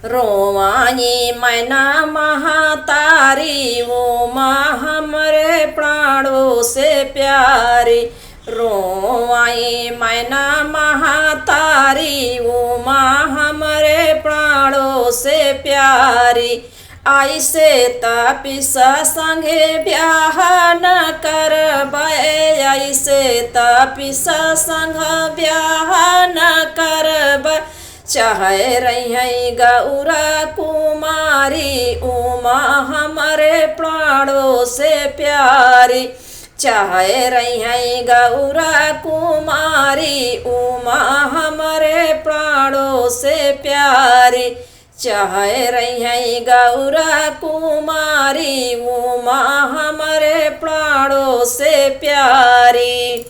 रोवाई मैना महातारी उमा हमरे प्राणों से प्यारी। रोवाई मैना महातारी उमा हमरे प्राणों से प्यारी। ऐसे तपिसा संगे ब्याह न करबै, ऐसे तपिसा संग ब्याह न करबै। चाहे रही गौरा कुमारी उमा हमरे प्राणों से प्यारी। चाहे रही गौरा कुमारी उमा हमरे प्राणों से प्यारी। चाहे रही गौरा कुमारी उमा हमरे प्राणों से प्यारी।